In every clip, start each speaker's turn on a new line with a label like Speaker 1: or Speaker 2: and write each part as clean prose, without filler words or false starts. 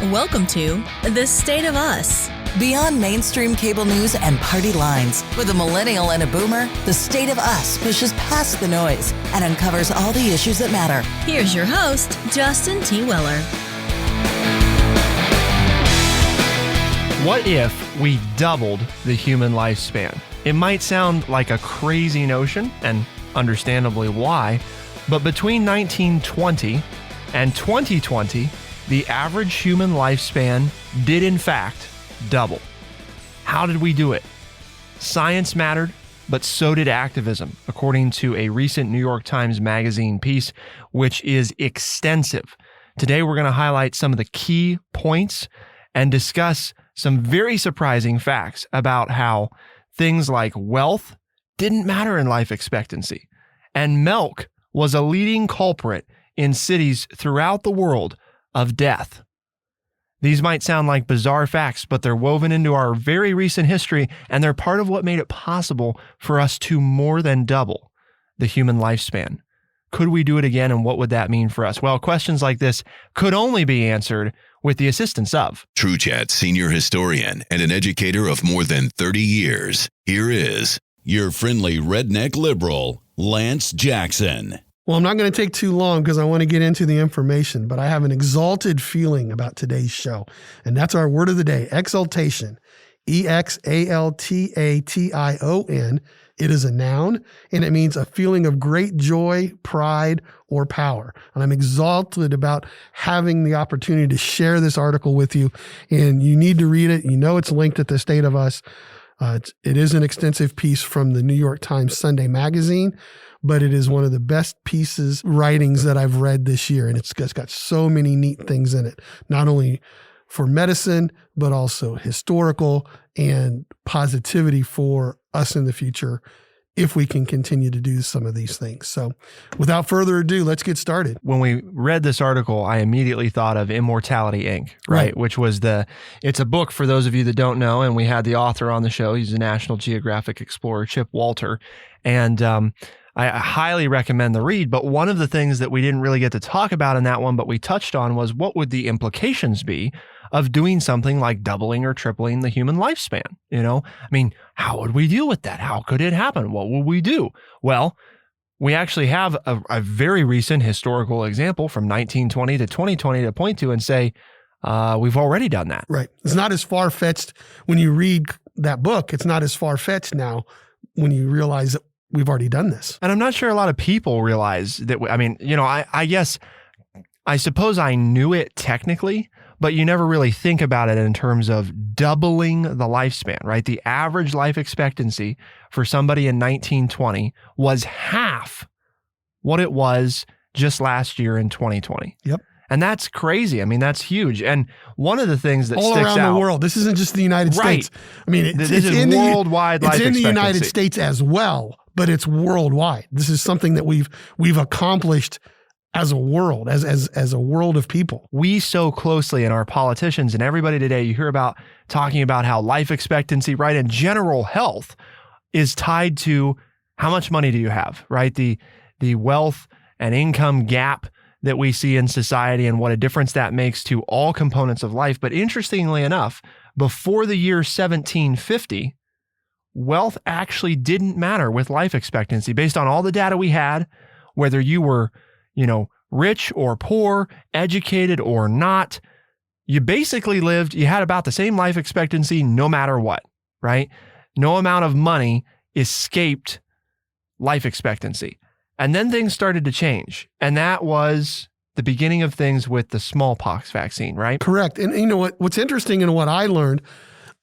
Speaker 1: Welcome to The State of Us.
Speaker 2: Beyond mainstream cable news and party lines, with a millennial and a boomer, The State of Us pushes past the noise and uncovers all the issues that matter.
Speaker 1: Here's your host, Justin T. Weller.
Speaker 3: What if we doubled the human lifespan? It might sound like a crazy notion, and understandably why, but between 1920 and 2020, the average human lifespan did in fact double. How did we do it? Science mattered, but so did activism, according to a recent New York Times Magazine piece, which is extensive. Today, we're going to highlight some of the key points and discuss some very surprising facts about how things like wealth didn't matter in life expectancy, and milk was a leading culprit in cities throughout the world of death. These might sound like bizarre facts, but they're woven into our very recent history, and they're part of what made it possible for us to more than double the human lifespan. Could we do it again, and what would that mean for us? Well, questions like this could only be answered with the assistance of
Speaker 4: TrueChat senior historian and an educator of more than 30 years. Here is your friendly redneck liberal, Lance Jackson.
Speaker 5: Well, I'm not going to take too long because I want to get into the information, but I have an exalted feeling about today's show. And that's our word of the day, exaltation. E-X-A-L-T-A-T-I-O-N. It is a noun, and it means a feeling of great joy, pride, or power. And I'm exalted about having the opportunity to share this article with you. And you need to read it. You know it's linked at The State of Us. It is an extensive piece from the New York Times Sunday magazine, but it is one of the best writings that I've read this year. And it's got so many neat things in it, not only for medicine, but also historical and positivity for us in the future if we can continue to do some of these things. So without further ado, let's get started.
Speaker 3: When we read this article, I immediately thought of Immortality, Inc., right? Which was it's a book for those of you that don't know, and we had the author on the show. He's a National Geographic explorer, Chip Walter. And I highly recommend the read, but one of the things that we didn't really get to talk about in that one, but we touched on, was what would the implications be of doing something like doubling or tripling the human lifespan? You know, I mean, how would we deal with that? How could it happen? What would we do? Well, we actually have a very recent historical example from 1920 to 2020 to point to and say, we've already done that.
Speaker 5: Right. It's not as far-fetched when you read that book. It's not as far-fetched now when you realize that we've already done this.
Speaker 3: And I'm not sure a lot of people realize that. I guess, I suppose I knew it technically, but you never really think about it in terms of doubling the lifespan, right? The average life expectancy for somebody in 1920 was half what it was just last year in 2020.
Speaker 5: Yep.
Speaker 3: And that's crazy. I mean, that's huge. And one of the things that
Speaker 5: all
Speaker 3: sticks
Speaker 5: around
Speaker 3: out,
Speaker 5: the world, this isn't just the United States. I mean,
Speaker 3: this is worldwide life expectancy.
Speaker 5: It's in the United States as well, but it's worldwide. This is something that we've accomplished as a world, as a world of people.
Speaker 3: We so closely, and our politicians and everybody today, you hear about talking about how life expectancy, right, and general health is tied to how much money do you have, right? The wealth and income gap that we see in society and what a difference that makes to all components of life. But interestingly enough, before the year 1750, wealth actually didn't matter with life expectancy based on all the data we had, whether you were, rich or poor, educated or not. You basically you had about the same life expectancy no matter what, right? No amount of money escaped life expectancy. And then things started to change. And that was the beginning of things with the smallpox vaccine, right?
Speaker 5: Correct. And you know what's interesting and what I learned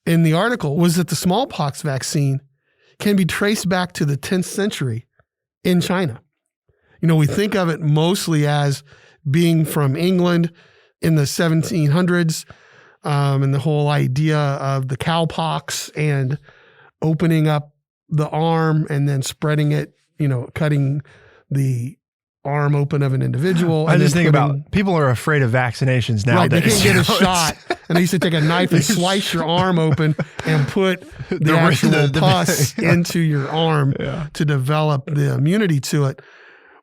Speaker 5: in the article was that the smallpox vaccine can be traced back to the 10th century in China. We think of it mostly as being from England in the 1700s, and the whole idea of the cowpox and opening up the arm and then spreading it, cutting the arm open of an individual.
Speaker 3: I just think about people are afraid of vaccinations now.
Speaker 5: Right, they can't get a shot. And they used to take a knife and slice your arm open and put the actual pus into your arm to develop the immunity to it.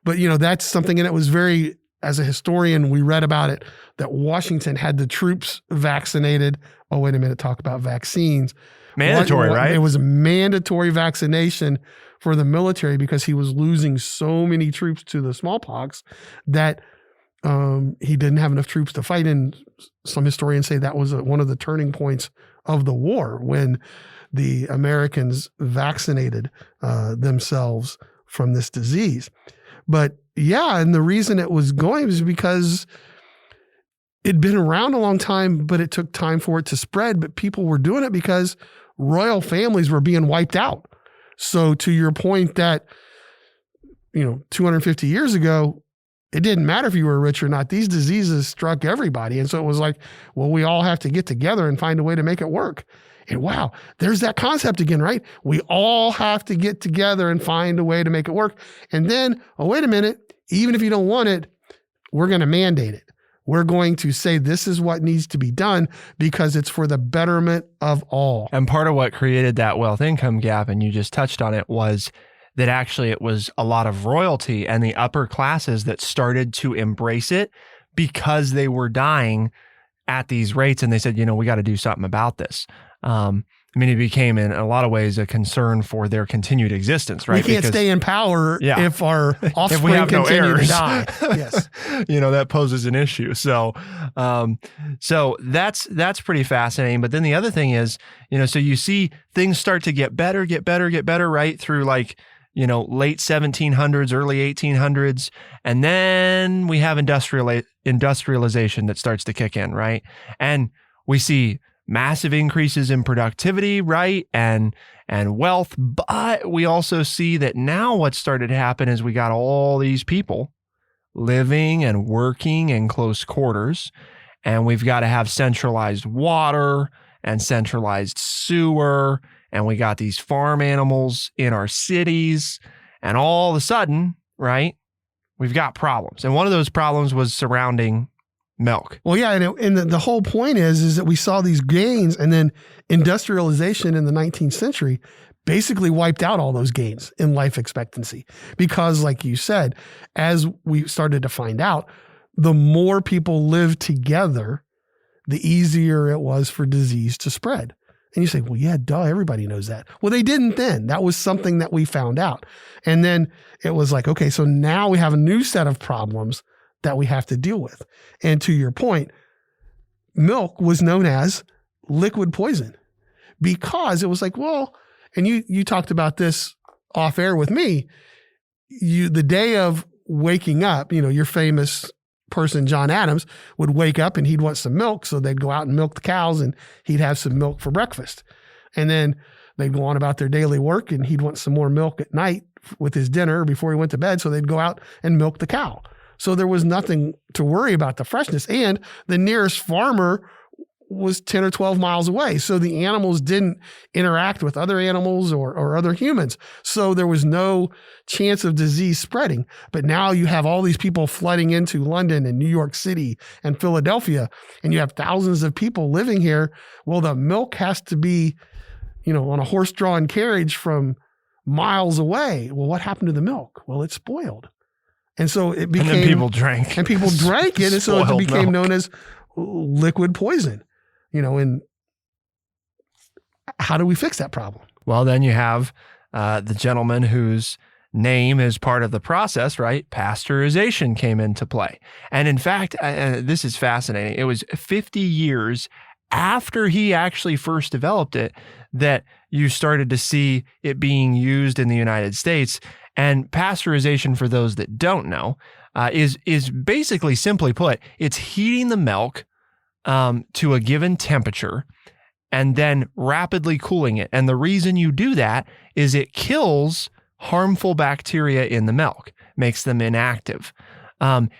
Speaker 5: But, that's something, and it was very as a historian, we read about it, that Washington had the troops vaccinated. Oh, wait a minute, talk about vaccines.
Speaker 3: Mandatory, right?
Speaker 5: It was a mandatory vaccination for the military because he was losing so many troops to the smallpox that he didn't have enough troops to fight. And some historians say that was one of the turning points of the war, when the Americans vaccinated themselves from this disease. But yeah, and the reason it was going was because it'd been around a long time, but it took time for it to spread. But people were doing it because royal families were being wiped out. So to your point that, 250 years ago, it didn't matter if you were rich or not. These diseases struck everybody. And so it was like, well, we all have to get together and find a way to make it work. And wow, there's that concept again, right? We all have to get together and find a way to make it work. And then, oh, wait a minute, even if you don't want it, we're going to mandate it. We're going to say this is what needs to be done because it's for the betterment of all.
Speaker 3: And part of what created that wealth income gap, and you just touched on it, was that actually it was a lot of royalty and the upper classes that started to embrace it because they were dying at these rates. And they said, we got to do something about this. It became in a lot of ways a concern for their continued existence, right?
Speaker 5: We can't stay in power if our offspring
Speaker 3: if we have
Speaker 5: continue
Speaker 3: no heirs.
Speaker 5: to die. Yes.
Speaker 3: That poses an issue. So that's pretty fascinating. But then the other thing is, so you see things start to get better, right? Through late 1700s, early 1800s. And then we have industrialization that starts to kick in, right? And we see massive increases in productivity, right? And wealth. But we also see that now what started to happen is we got all these people living and working in close quarters, and we've got to have centralized water and centralized sewer, and we got these farm animals in our cities, and all of a sudden, right, we've got problems. And one of those problems was surrounding milk.
Speaker 5: Well, yeah, and the whole point is that we saw these gains, and then industrialization in the 19th century basically wiped out all those gains in life expectancy. Because like you said, as we started to find out, the more people lived together, the easier it was for disease to spread. And you say, well, yeah, duh, everybody knows that. Well, they didn't then. That was something that we found out. And then it was like, okay, so now we have a new set of problems that we have to deal with. And to your point, milk was known as liquid poison because it was like, well, and you talked about this off air with me, the day of waking up, your famous person, John Adams, would wake up and he'd want some milk. So they'd go out and milk the cows and he'd have some milk for breakfast. And then they'd go on about their daily work and he'd want some more milk at night with his dinner before he went to bed. So they'd go out and milk the cow. So there was nothing to worry about the freshness. And the nearest farmer was 10 or 12 miles away. So the animals didn't interact with other animals or other humans. So there was no chance of disease spreading. But now you have all these people flooding into London and New York City and Philadelphia, and you have thousands of people living here. Well, the milk has to be, on a horse-drawn carriage from miles away. Well, what happened to the milk? Well, it spoiled. And so it became,
Speaker 3: and then people drank.
Speaker 5: And people drank it. And so it became known as liquid poison, and how do we fix that problem?
Speaker 3: Well, then you have the gentleman whose name is part of the process, right? Pasteurization came into play. And in fact, this is fascinating. It was 50 years after he actually first developed it that you started to see it being used in the United States. And pasteurization, for those that don't know, is basically, simply put, it's heating the milk to a given temperature and then rapidly cooling it. And the reason you do that is it kills harmful bacteria in the milk, makes them inactive. And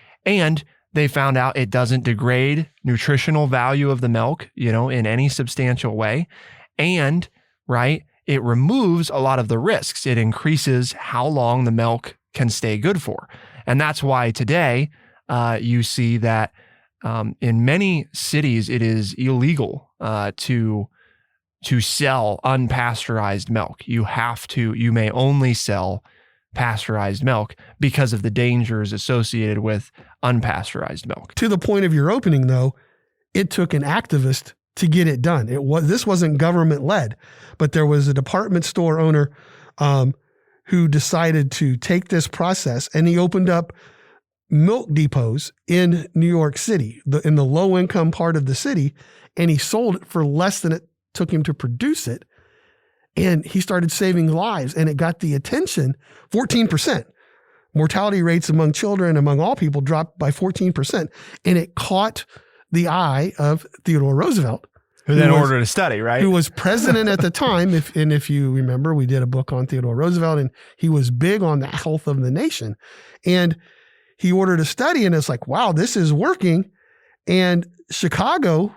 Speaker 3: they found out it doesn't degrade nutritional value of the milk, in any substantial way. And, right, it removes a lot of the risks. It increases how long the milk can stay good for. And that's why today you see that in many cities, it is illegal to sell unpasteurized milk. You may only sell pasteurized milk because of the dangers associated with unpasteurized milk.
Speaker 5: To the point of your opening, though, it took an activist to get it done. This wasn't government led, but there was a department store owner who decided to take this process, and he opened up milk depots in New York City, in the low income part of the city, and he sold it for less than it took him to produce it. And he started saving lives, and it got the attention. 14%. Mortality rates among children, among all people, dropped by 14%. And it caught the eye of Theodore Roosevelt.
Speaker 3: Who then ordered a study, right?
Speaker 5: Who was president at the time. If you remember, we did a book on Theodore Roosevelt, and he was big on the health of the nation. And he ordered a study, and it's like, wow, this is working. And Chicago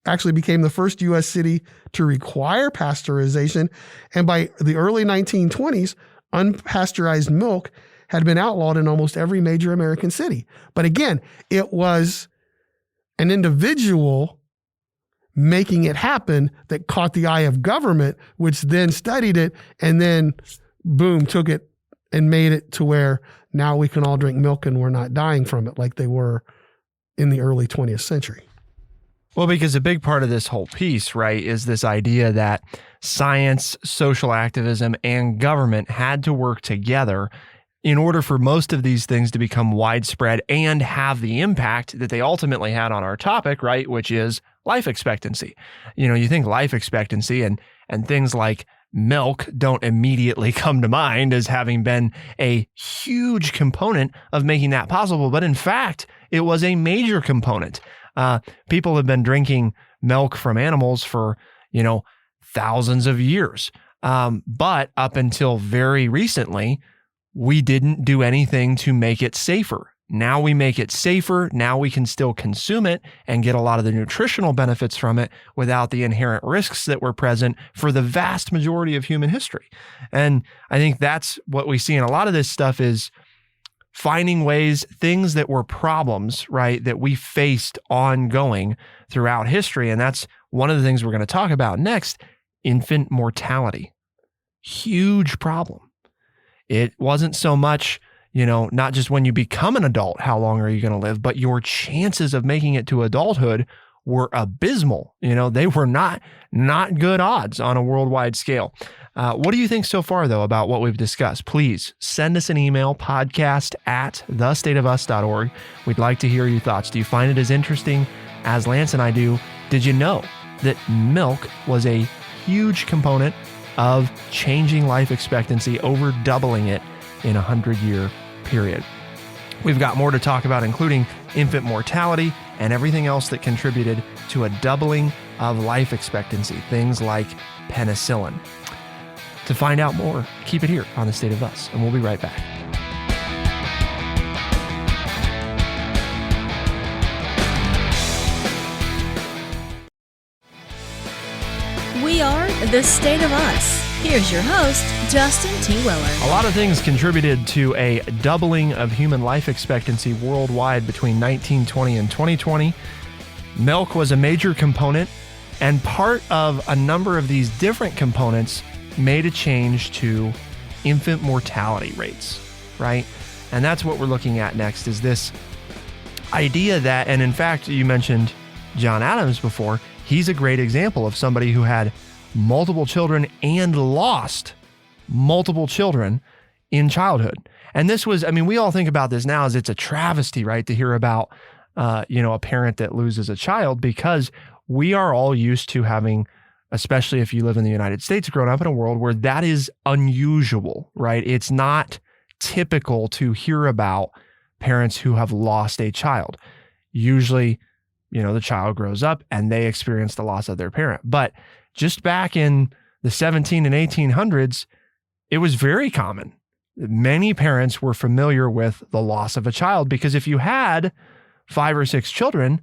Speaker 5: actually became the first U.S. city to require pasteurization. And by the early 1920s, unpasteurized milk had been outlawed in almost every major American city. But again, it was an individual making it happen that caught the eye of government, which then studied it and then, boom, took it and made it to where now we can all drink milk and we're not dying from it like they were in the early 20th century.
Speaker 3: Well, because a big part of this whole piece, right, is this idea that science, social activism, and government had to work together in order for most of these things to become widespread and have the impact that they ultimately had on our topic, right, which is life expectancy. You think life expectancy and things like milk don't immediately come to mind as having been a huge component of making that possible. But in fact, it was a major component. People have been drinking milk from animals for, thousands of years. But up until very recently, we didn't do anything to make it safer. Now we make it safer. Now we can still consume it and get a lot of the nutritional benefits from it without the inherent risks that were present for the vast majority of human history. And I think that's what we see in a lot of this stuff is finding ways, things that were problems, right, that we faced ongoing throughout history. And that's one of the things we're going to talk about next, infant mortality. Huge problem. It wasn't so much, not just when you become an adult, how long are you going to live, but your chances of making it to adulthood were abysmal. They were not good odds on a worldwide scale. What do you think so far, though, about what we've discussed? Please send us an email, podcast@thestateofus.org. We'd like to hear your thoughts. Do you find it as interesting as Lance and I do? Did you know that milk was a huge component of changing life expectancy, over doubling it in a 100-year period? We've got more to talk about, including infant mortality and everything else that contributed to a doubling of life expectancy, things like penicillin. To find out more, keep it here on The State of Us, and we'll be right back.
Speaker 1: We are The State of Us. Here's your host, Justin T. Weller.
Speaker 3: A lot of things contributed to a doubling of human life expectancy worldwide between 1920 and 2020. Milk was a major component, and part of a number of these different components made a change to infant mortality rates, right? And that's what we're looking at next, is this idea that, and in fact, you mentioned John Adams before. He's a great example of somebody who had multiple children and lost multiple children in childhood. And this was, we all think about this now as it's a travesty, right? To hear about, a parent that loses a child, because we are all used to having, especially if you live in the United States, grown up in a world where that is unusual, right? It's not typical to hear about parents who have lost a child. Usually, the child grows up and they experience the loss of their parent. But just back in the 17 and 1800s, it was very common. Many parents were familiar with the loss of a child, because if you had 5 or 6 children,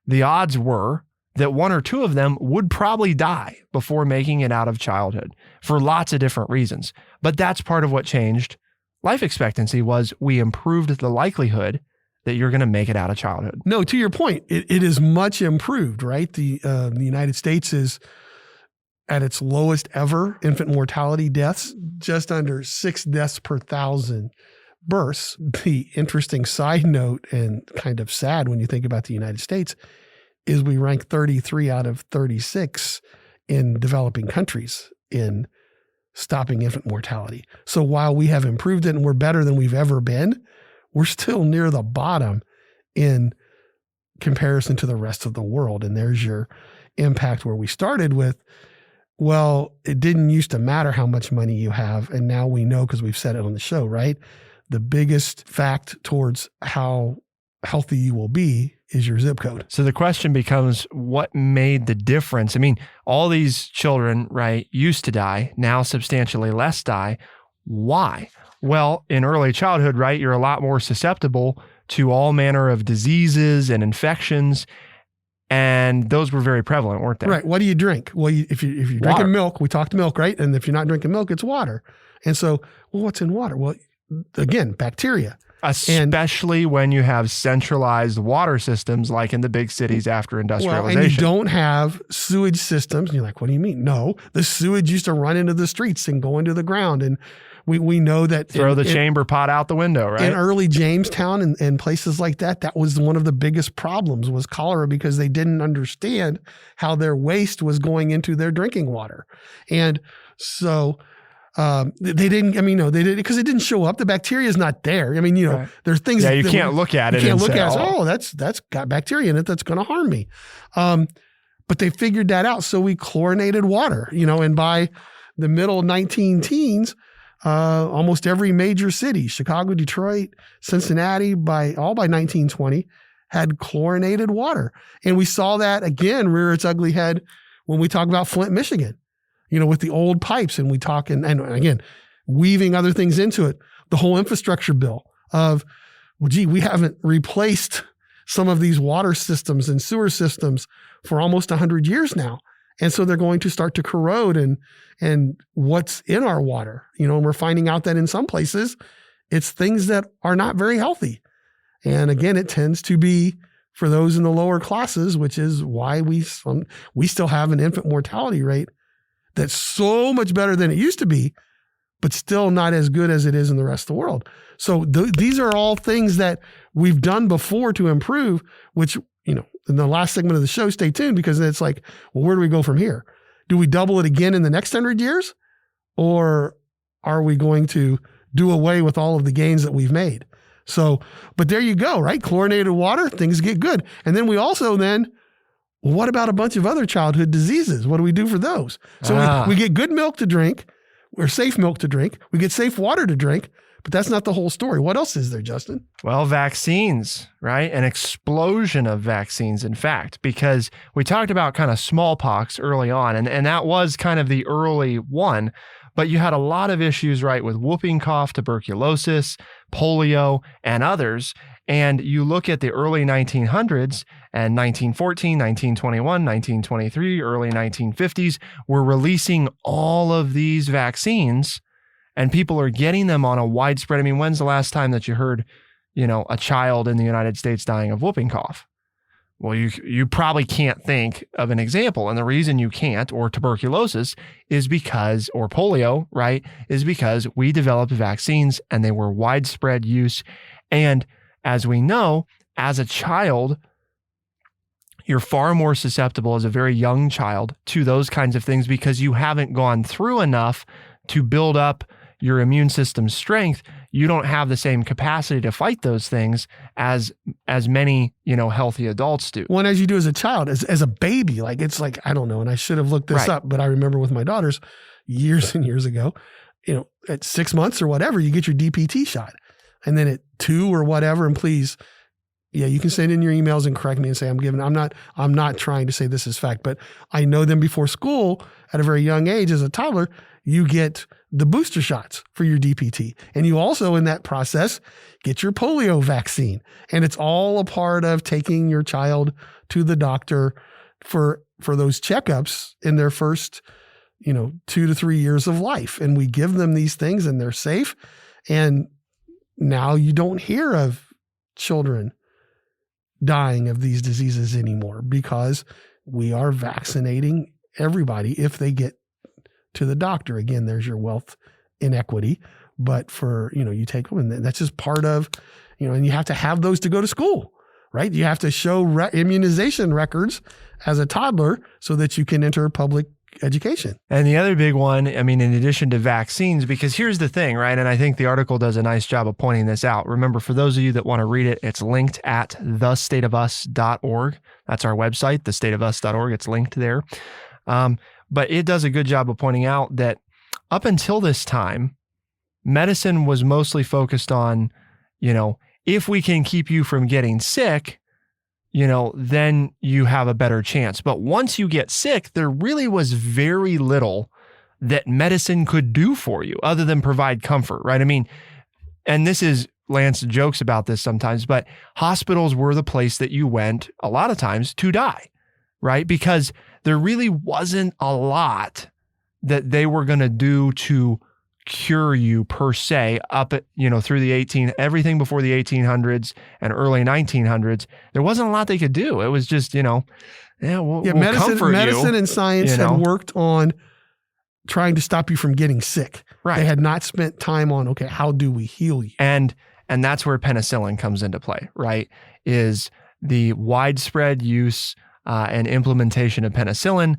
Speaker 3: the odds were that 1 or 2 of them would probably die before making it out of childhood for lots of different reasons. But that's part of what changed life expectancy, was we improved the likelihood that you're going to make it out of childhood.
Speaker 5: No, to your point, it is much improved, right? The United States is at its lowest ever infant mortality deaths, just under 6 deaths per 1,000 births. The interesting side note, and kind of sad when you think about the United States, is we rank 33 out of 36 in developing countries in stopping infant mortality. So while we have improved it and we're better than we've ever been, we're still near the bottom in comparison to the rest of the world. And there's your impact where we started with, well, it didn't used to matter how much money you have. And now we know, because we've said it on the show, right? The biggest fact towards how healthy you will be is your zip code.
Speaker 3: So the question becomes, what made the difference? I mean, all these children, right, used to die, now substantially less die. Why? Well, in early childhood, right, you're a lot more susceptible to all manner of diseases and infections. And those were very prevalent, weren't they?
Speaker 5: Right. What do you drink? Well, if you're drinking milk, we talked milk, right? And if you're not drinking milk, it's water. And so, well, what's in water? Well, again, bacteria.
Speaker 3: Especially when you have centralized water systems like in the big cities after industrialization.
Speaker 5: Well, and you don't have sewage systems. And you're like, what do you mean? No, the sewage used to run into the streets and go into the ground. And we know that
Speaker 3: throw the chamber pot out the window, right?
Speaker 5: In early Jamestown and places like that, that was one of the biggest problems was cholera, because they didn't understand how their waste was going into their drinking water. And so they didn't, they did, because it didn't show up. The bacteria is not there. Right. There's things.
Speaker 3: Yeah, you can't look at it.
Speaker 5: You can't look at it. Oh, that's got bacteria in it that's going to harm me. But they figured that out. So we chlorinated water, and by the middle 19-teens, almost every major city, Chicago, Detroit, Cincinnati, by 1920, had chlorinated water. And we saw that again rear its ugly head when we talk about Flint, Michigan, with the old pipes. And we talk, and again, weaving other things into it, the whole infrastructure bill of, well, gee, we haven't replaced some of these water systems and sewer systems for almost 100 years now. And so they're going to start to corrode and what's in our water, and we're finding out that in some places it's things that are not very healthy. And again, it tends to be for those in the lower classes, which is why we still have an infant mortality rate that's so much better than it used to be, but still not as good as it is in the rest of the world. So these are all things that we've done before to improve, which, in the last segment of the show, stay tuned, because it's like, well, where do we go from here? Do we double it again in the next 100 years? Or are we going to do away with all of the gains that we've made? So, but there you go, right? Chlorinated water, things get good. And then we also what about a bunch of other childhood diseases? What do we do for those? So we get good milk to drink, or safe milk to drink. We get safe water to drink, but that's not the whole story. What else is there, Justin?
Speaker 3: Well, vaccines, right? An explosion of vaccines, in fact, because we talked about kind of smallpox early on, and that was kind of the early one, but you had a lot of issues, right, with whooping cough, tuberculosis, polio, and others. And you look at the early 1900s and 1914, 1921, 1923, early 1950s, we're releasing all of these vaccines, and people are getting them on a widespread. I mean, when's the last time that you heard, a child in the United States dying of whooping cough? Well, you probably can't think of an example. And the reason you can't, or tuberculosis, is because, or polio, right, is because we developed vaccines and they were widespread use. And as we know, as a child, you're far more susceptible as a very young child to those kinds of things because you haven't gone through enough to build up your immune system's strength. You don't have the same capacity to fight those things as many, healthy adults do.
Speaker 5: Well, as you do as a child, as a baby, it's like, I don't know, and I should have looked this up, but I remember with my daughters years and years ago, at 6 months or whatever, you get your DPT shot. And then at 2 or whatever, and please, you can send in your emails and correct me and say I'm not trying to say this is fact, but I know them before school at a very young age as a toddler, you get the booster shots for your DPT. And you also in that process get your polio vaccine. And it's all a part of taking your child to the doctor for those checkups in their first, 2 to 3 years of life. And we give them these things and they're safe. And now you don't hear of children dying of these diseases anymore because we are vaccinating everybody if they get to the doctor. Again, there's your wealth inequity, but for, you take them, and that's just part of, and you have to have those to go to school, right? You have to show immunization records as a toddler so that you can enter public education.
Speaker 3: And the other big one, in addition to vaccines, because here's the thing, right? And I think the article does a nice job of pointing this out. Remember, for those of you that want to read it, it's linked at thestateofus.org. That's our website, thestateofus.org. It's linked there. But it does a good job of pointing out that up until this time, medicine was mostly focused on, if we can keep you from getting sick, then you have a better chance. But once you get sick, there really was very little that medicine could do for you other than provide comfort, right? And this is, Lance jokes about this sometimes, but hospitals were the place that you went a lot of times to die, right? Because there really wasn't a lot that they were going to do to cure you per se up at, through everything before the 1800s and early 1900s. There wasn't a lot they could do. It was just, we'll comfort
Speaker 5: medicine
Speaker 3: you,
Speaker 5: and science had worked on trying to stop you from getting sick.
Speaker 3: Right.
Speaker 5: They had not spent time on, okay, how do we heal you?
Speaker 3: And that's where penicillin comes into play, right? Is the widespread use and implementation of penicillin,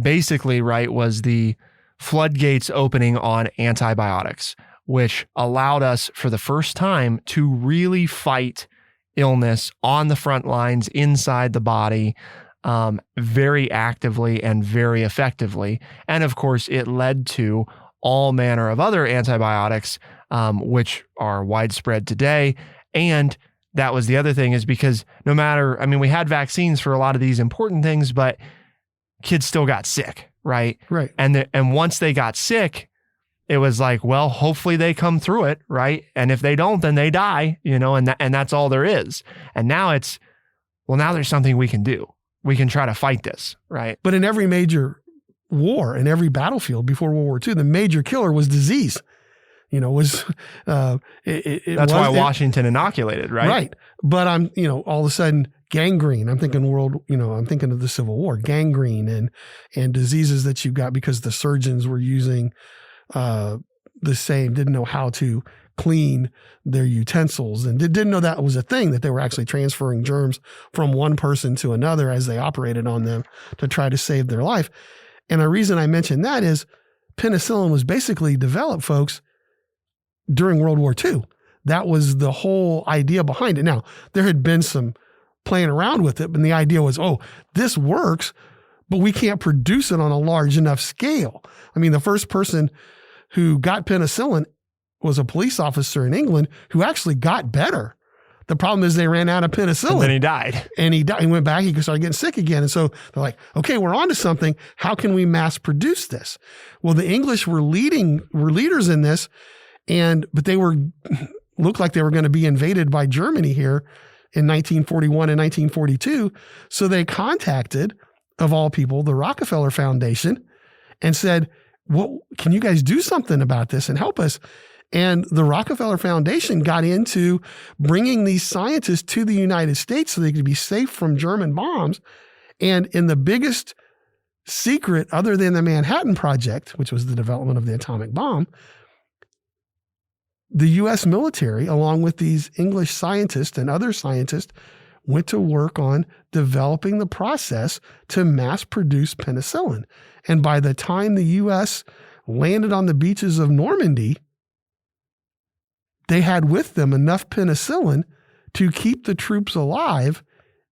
Speaker 3: basically, right, was the floodgates opening on antibiotics, which allowed us for the first time to really fight illness on the front lines inside the body very actively and very effectively. And of course, it led to all manner of other antibiotics, which are widespread today. And that was the other thing, is because no matter, we had vaccines for a lot of these important things, but kids still got sick. Right.
Speaker 5: Right.
Speaker 3: And once they got sick, it was like, well, hopefully they come through it. Right. And if they don't, then they die, and that's all there is. And now it's, well, now there's something we can do. We can try to fight this. Right.
Speaker 5: But in every major war, in every battlefield before World War II, the major killer was disease. That's
Speaker 3: why Washington inoculated. Right.
Speaker 5: Right. But all of a sudden, gangrene. I'm thinking I'm thinking of the Civil War, gangrene and diseases that you got because the surgeons were using the same, didn't know how to clean their utensils and didn't know that was a thing, that they were actually transferring germs from one person to another as they operated on them to try to save their life. And the reason I mention that is penicillin was basically developed, folks, during World War II. That was the whole idea behind it. Now, there had been some playing around with it, but the idea was, this works, but we can't produce it on a large enough scale. The first person who got penicillin was a police officer in England who actually got better. The problem is they ran out of penicillin. And
Speaker 3: then he died.
Speaker 5: And he died. He went back, he started getting sick again. And so they're like, okay, we're on to something. How can we mass produce this? Well, the English were leaders in this, but they looked like they were going to be invaded by Germany here in 1941 and 1942. So they contacted, of all people, the Rockefeller Foundation and said, can you guys do something about this and help us? And the Rockefeller Foundation got into bringing these scientists to the United States so they could be safe from German bombs. And in the biggest secret, other than the Manhattan Project, which was the development of the atomic bomb, the U.S. military, along with these English scientists and other scientists, went to work on developing the process to mass produce penicillin. And by the time the U.S. landed on the beaches of Normandy, they had with them enough penicillin to keep the troops alive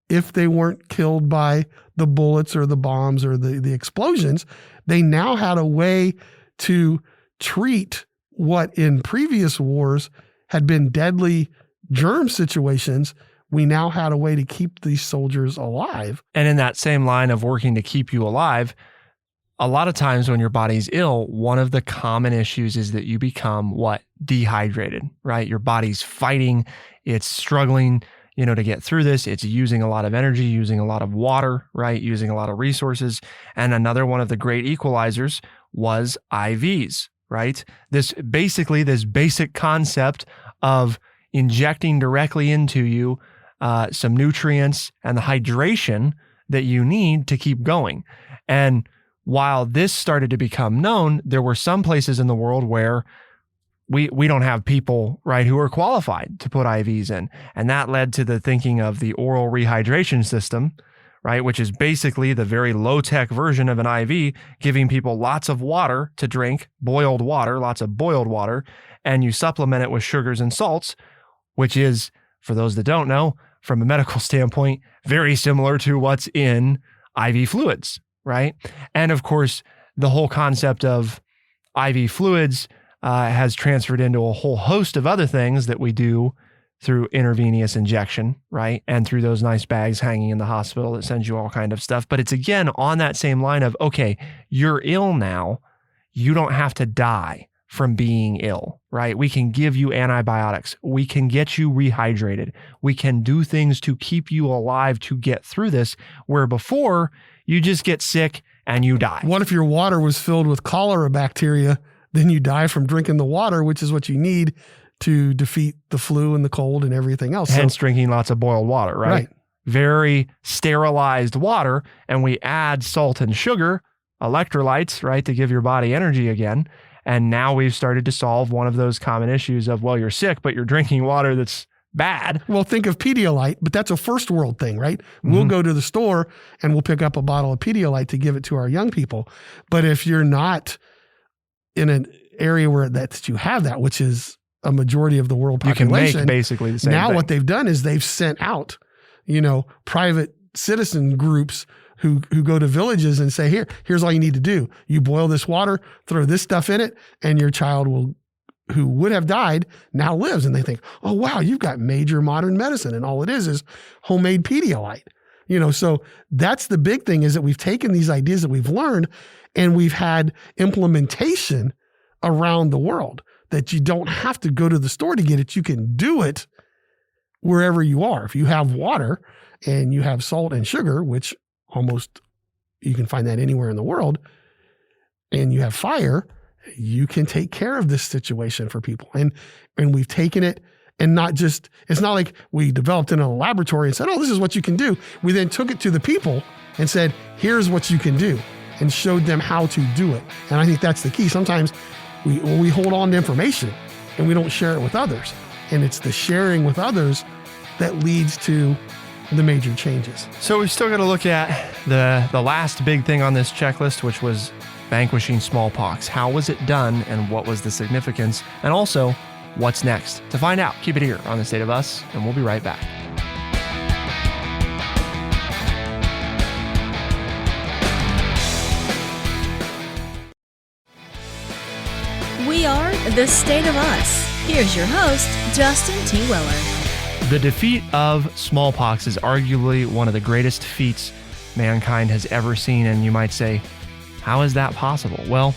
Speaker 5: if they weren't killed by the bullets or the bombs or the explosions. They now had a way to treat what in previous wars had been deadly germ situations. We now had a way to keep these soldiers alive.
Speaker 3: And in that same line of working to keep you alive, a lot of times when your body's ill, one of the common issues is that you become dehydrated, right? Your body's fighting, it's struggling, to get through this. It's using a lot of energy, using a lot of water, right? Using a lot of resources. And another one of the great equalizers was IVs, right? This basic concept of injecting directly into you some nutrients and the hydration that you need to keep going. And while this started to become known, there were some places in the world where we don't have people, right, who are qualified to put IVs in. And that led to the thinking of the oral rehydration system, right, which is basically the very low-tech version of an IV, giving people lots of water to drink, boiled water, lots of boiled water, and you supplement it with sugars and salts, which is, for those that don't know, from a medical standpoint, very similar to what's in IV fluids, right? And of course, the whole concept of IV fluids has transferred into a whole host of other things that we do through intravenous injection, right? And through those nice bags hanging in the hospital that sends you all kind of stuff. But it's again on that same line of, okay, you're ill now. You don't have to die from being ill, right? We can give you antibiotics. We can get you rehydrated. We can do things to keep you alive to get through this, where before you just get sick and you die.
Speaker 5: What if your water was filled with cholera bacteria? Then you die from drinking the water, which is what you need to defeat the flu and the cold and everything else.
Speaker 3: Hence drinking lots of boiled water, right? Very sterilized water. And we add salt and sugar, electrolytes, right, to give your body energy again. And now we've started to solve one of those common issues of, well, you're sick, but you're drinking water that's bad.
Speaker 5: Well, think of Pedialyte, but that's a first world thing, right? We'll go to the store and we'll pick up a bottle of Pedialyte to give it to our young people. But if you're not in an area where that you have that, which is a majority of the world population,
Speaker 3: you can make basically the same
Speaker 5: now
Speaker 3: thing.
Speaker 5: What they've done is they've sent out, private citizen groups who go to villages and say, here's all you need to do. You boil this water, throw this stuff in it, and your child who would have died now lives. And they think, oh, wow, you've got major modern medicine. And all it is homemade Pedialyte. So that's the big thing, is that we've taken these ideas that we've learned and we've had implementation around the world, that you don't have to go to the store to get it. You can do it wherever you are. If you have water and you have salt and sugar, which almost you can find that anywhere in the world, and you have fire, you can take care of this situation for people. And we've taken it, and it's not like we developed it in a laboratory and said, oh, this is what you can do. We then took it to the people and said, here's what you can do, and showed them how to do it. And I think that's the key. Sometimes we hold on to information and we don't share it with others. And it's the sharing with others that leads to the major changes.
Speaker 3: So we've still got to look at the last big thing on this checklist, which was vanquishing smallpox. How was it done, and what was the significance? And also, what's next? To find out, keep it here on The State of Us, and we'll be right back.
Speaker 1: We are The State of Us. Here's your host, Justin T. Weller.
Speaker 3: The defeat of smallpox is arguably one of the greatest feats mankind has ever seen, and you might say, how is that possible? Well,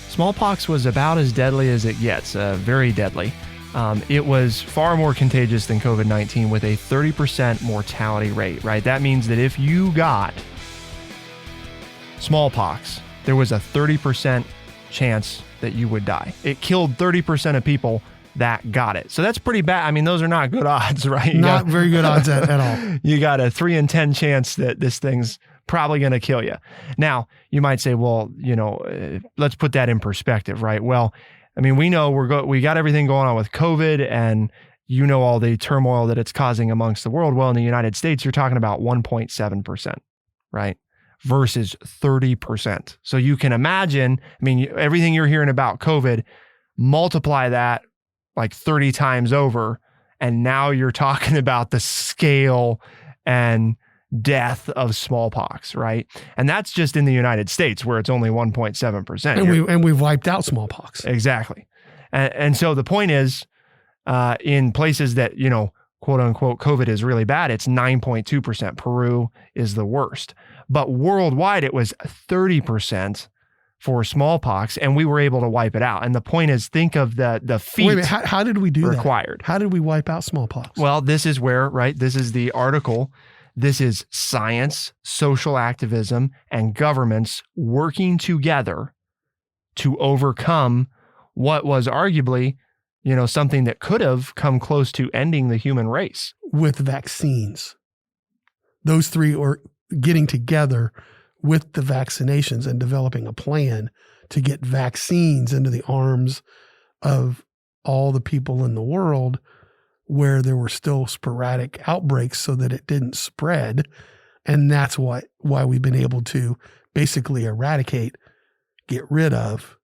Speaker 3: smallpox was about as deadly as it gets, very deadly. It was far more contagious than COVID-19 with a 30% mortality rate, right? That means that if you got smallpox, there was a 30% chance that you would die. It killed 30% of people that got it. So that's pretty bad. I mean, those are not good odds, right?
Speaker 5: Not very good odds at all.
Speaker 3: You got a 3 in 10 chance that this thing's probably going to kill you. Now, you might say, well, let's put that in perspective, right? Well, I mean, we know we got everything going on with COVID, and all the turmoil that it's causing amongst the world. Well, in the United States, you're talking about 1.7%, right? Versus 30%. So you can imagine, I mean, everything you're hearing about COVID, multiply that like 30 times over, and now you're talking about the scale and death of smallpox, right? And that's just in the United States, where it's only 1.7%.
Speaker 5: And we've wiped out smallpox.
Speaker 3: Exactly. And so the point is, in places that, quote unquote, COVID is really bad, it's 9.2%. Peru is the worst. But worldwide, it was 30% for smallpox, and we were able to wipe it out. And the point is, think of the feat.
Speaker 5: Wait a minute, how did we do
Speaker 3: required.
Speaker 5: That? How did we wipe out smallpox?
Speaker 3: Well, this is where, right, this is the article. This is science, social activism, and governments working together to overcome what was arguably, something that could have come close to ending the human race.
Speaker 5: With vaccines. Those three getting together with the vaccinations and developing a plan to get vaccines into the arms of all the people in the world where there were still sporadic outbreaks so that it didn't spread. And that's why we've been able to basically get rid of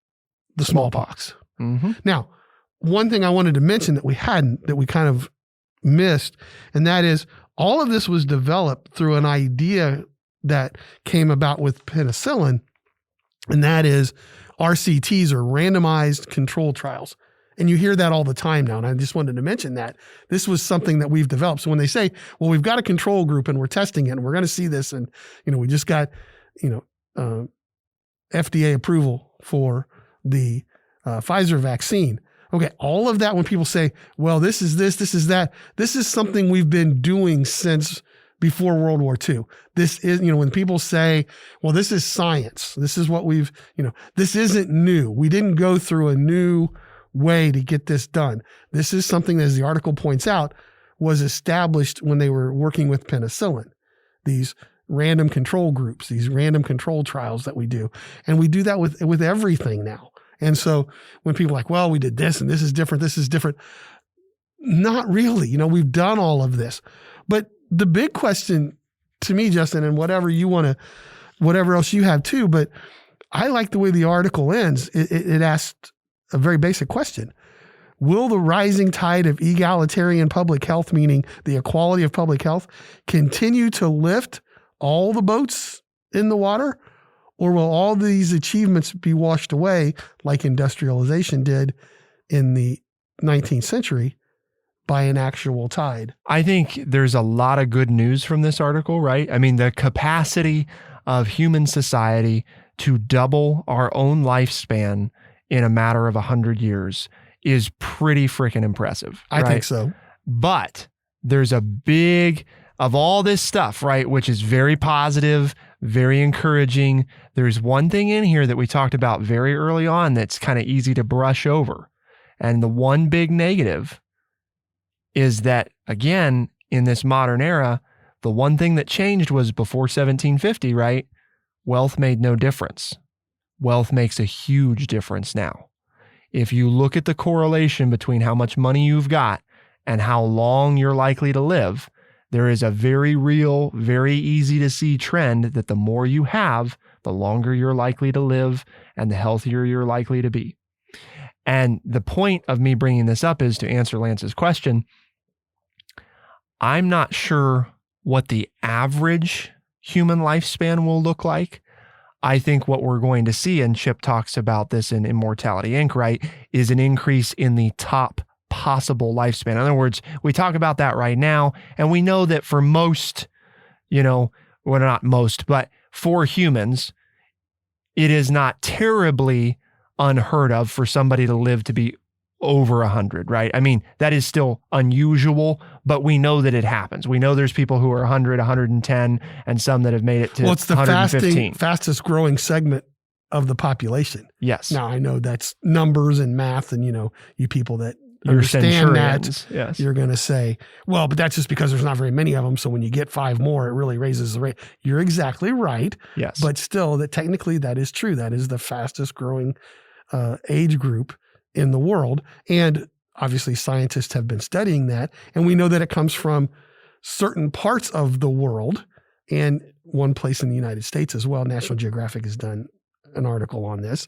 Speaker 5: the smallpox.
Speaker 3: Mm-hmm.
Speaker 5: Now, one thing I wanted to mention that we kind of missed, and that is all of this was developed through an idea that came about with penicillin, and that is RCTs, or randomized control trials. And you hear that all the time now. And I just wanted to mention that this was something that we've developed. So when they say, well, we've got a control group and we're testing it and we're going to see this, and, we just got, FDA approval for the Pfizer vaccine. Okay. All of that, when people say, well, this is that, this is something we've been doing since before World War II. This is, when people say, well, this is science, this is what this isn't new. We didn't go through a new way to get this done. This is something that, as the article points out, was established when they were working with penicillin, these random control groups, these random control trials that we do. And we do that with everything now. And so when people are like, well, we did this and this is different, not really. We've done all of this. But the big question to me, Justin, and whatever else you have too, but I like the way the article ends. It asked a very basic question. Will the rising tide of egalitarian public health, meaning the equality of public health, continue to lift all the boats in the water? Or will all these achievements be washed away like industrialization did in the 19th century by an actual tide?
Speaker 3: I think there's a lot of good news from this article, right? I mean, the capacity of human society to double our own lifespan in a matter of 100 years is pretty freaking impressive.
Speaker 5: I think so.
Speaker 3: But there's a big, of all this stuff, right, which is very positive, very encouraging, there's one thing in here that we talked about very early on that's kind of easy to brush over. And the one big negative is that, again, in this modern era, the one thing that changed was before 1750, right? Wealth made no difference. Wealth makes a huge difference now. If you look at the correlation between how much money you've got and how long you're likely to live, there is a very real, very easy to see trend that the more you have, the longer you're likely to live and the healthier you're likely to be. And the point of me bringing this up is to answer Lance's question. I'm not sure what the average human lifespan will look like. I think what we're going to see, and Chip talks about this in Immortality, Inc., right, is an increase in the top possible lifespan. In other words, we talk about that right now, and we know that for most, well, not most, but for humans, it is not terribly unheard of for somebody to live to be over 100, right? I mean, that is still unusual, but we know that it happens. We know there's people who are 100, 110, and some that have made it to 115.
Speaker 5: Well, it's the fastest growing segment of the population.
Speaker 3: Yes.
Speaker 5: Now, I know that's numbers and math, and, you people that understand that,
Speaker 3: yes,
Speaker 5: you're going to say, well, but that's just because there's not very many of them. So when you get 5 more, it really raises the rate. You're exactly right.
Speaker 3: Yes.
Speaker 5: But still, that technically that is true. That is the fastest growing age group in the world. And obviously scientists have been studying that. And we know that it comes from certain parts of the world and one place in the United States as well. National Geographic has done an article on this.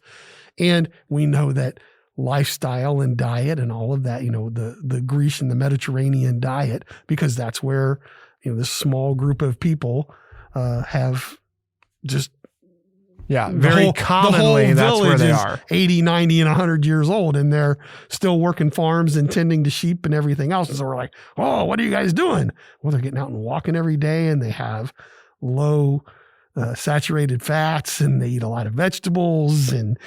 Speaker 5: And we know that lifestyle and diet and all of that, the Grecian, the Mediterranean diet, because that's where, this small group of people have just
Speaker 3: very commonly that's where they are.
Speaker 5: 80, 90, and 100 years old, and they're still working farms and tending to sheep and everything else. And so we're like, oh, what are you guys doing? Well, they're getting out and walking every day, and they have low saturated fats, and they eat a lot of vegetables, and,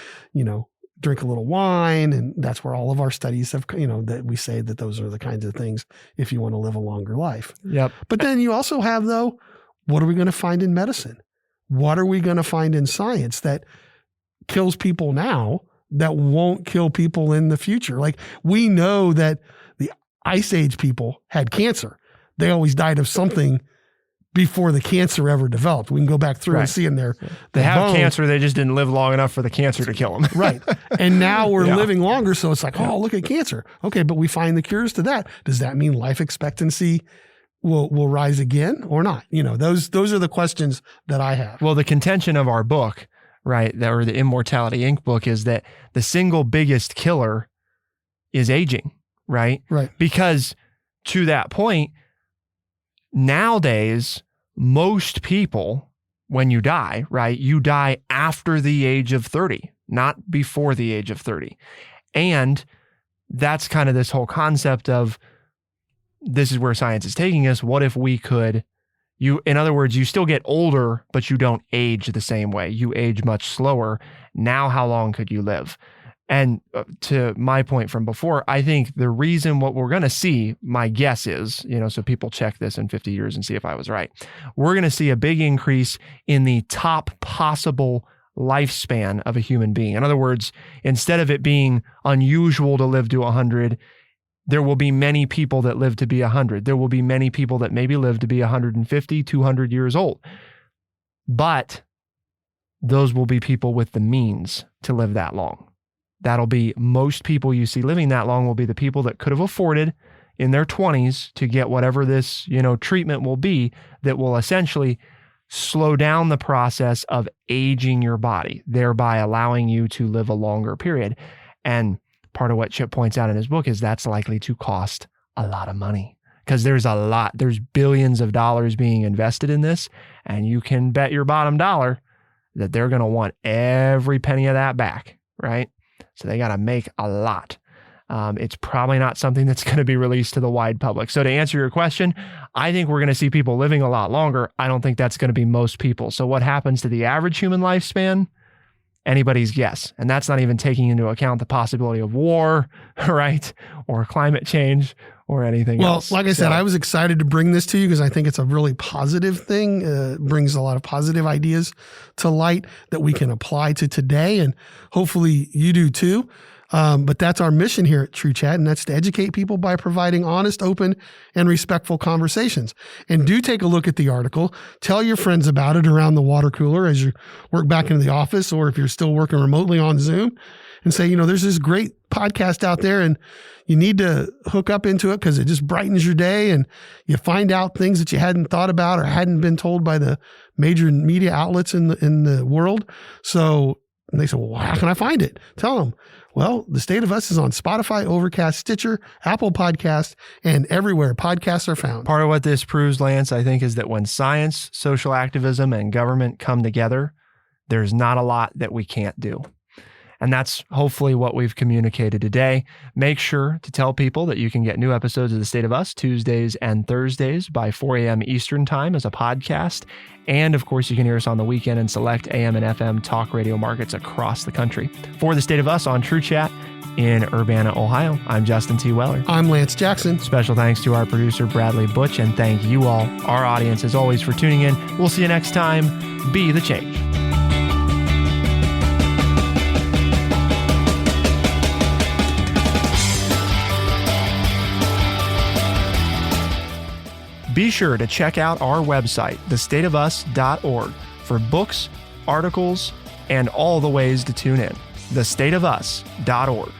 Speaker 5: drink a little wine. And that's where all of our studies have, that we say that those are the kinds of things if you want to live a longer life.
Speaker 3: Yep.
Speaker 5: But then you also have, though, what are we going to find in medicine? What are we going to find in science that kills people now that won't kill people in the future? Like, we know that the Ice Age people had cancer. They always died of something before the cancer ever developed. We can go back through and see in there.
Speaker 3: They have cancer. They just didn't live long enough for the cancer to kill them.
Speaker 5: Right. And now we're living longer. So it's like, oh, look at cancer. Okay. But we find the cures to that. Does that mean life expectancy will rise again or not? Those are the questions that I have.
Speaker 3: Well, the contention of our book, right, or the Immortality Inc. book, is that the single biggest killer is aging, right?
Speaker 5: Right.
Speaker 3: Because to that point, nowadays, most people, when you die, right, you die after the age of 30, not before the age of 30. And that's kind of this whole concept of, this is where science is taking us. What if we could, in other words, you still get older, but you don't age the same way. You age much slower. Now, how long could you live? And to my point from before, I think the reason what we're going to see, my guess is, so people check this in 50 years and see if I was right. We're going to see a big increase in the top possible lifespan of a human being. In other words, instead of it being unusual to live to 100, there will be many people that live to be 100. There will be many people that maybe live to be 150, 200 years old. But those will be people with the means to live that long. That'll be most people you see living that long will be the people that could have afforded in their 20s to get whatever this, treatment will be that will essentially slow down the process of aging your body, thereby allowing you to live a longer period. And part of what Chip points out in his book is that's likely to cost a lot of money because there's billions of dollars being invested in this. And you can bet your bottom dollar that they're going to want every penny of that back, right? So they got to make a lot. It's probably not something that's going to be released to the wide public. So to answer your question, I think we're going to see people living a lot longer. I don't think that's going to be most people. So what happens to the average human lifespan? Anybody's guess. And that's not even taking into account the possibility of war, right? Or climate change or anything else.
Speaker 5: Well, like I said, I was excited to bring this to you because I think it's a really positive thing. Brings a lot of positive ideas to light that we can apply to today. And hopefully you do too. But that's our mission here at True Chat, and that's to educate people by providing honest, open, and respectful conversations. And do take a look at the article. Tell your friends about it around the water cooler as you work back into the office, or if you're still working remotely on Zoom, and say, there's this great podcast out there, and you need to hook up into it because it just brightens your day, and you find out things that you hadn't thought about or hadn't been told by the major media outlets in the world. So they say, well, how can I find it? Tell them. Well, The State of Us is on Spotify, Overcast, Stitcher, Apple Podcasts, and everywhere podcasts are found.
Speaker 3: Part of what this proves, Lance, I think, is that when science, social activism, and government come together, there's not a lot that we can't do. And that's hopefully what we've communicated today. Make sure to tell people that you can get new episodes of The State of Us Tuesdays and Thursdays by 4 a.m. Eastern Time as a podcast. And of course, you can hear us on the weekend in select AM and FM talk radio markets across the country. For The State of Us on True Chat in Urbana, Ohio, I'm Justin T. Weller.
Speaker 5: I'm Lance Jackson.
Speaker 3: Special thanks to our producer, Bradley Butch, and thank you all, our audience, as always, for tuning in. We'll see you next time. Be the change. Be sure to check out our website, thestateofus.org, for books, articles, and all the ways to tune in. thestateofus.org.